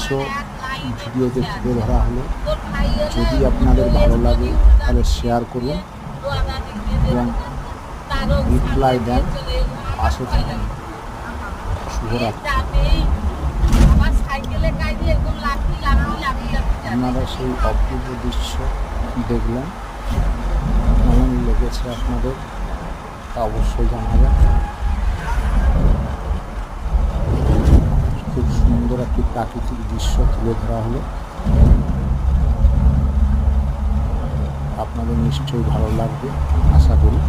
ভিডিওতে তুলে ধরা হলো। যদি আপনাদের ভালো লাগে তাহলে শেয়ার করুন এবং রিপ্লাই দেন, পাশে থাকুন। শুভরাত্রি। আপনারা সেই অপূর্ব দৃশ্য দেখলেন, কেমন লেগেছে আপনাদের তা অবশ্যই জানাবেন। খুব সুন্দর একটি প্রাকৃতিক দৃশ্য তুলে ধরা হলো। আপনাদের নিশ্চয়ই ভালো লাগবে আশা করি।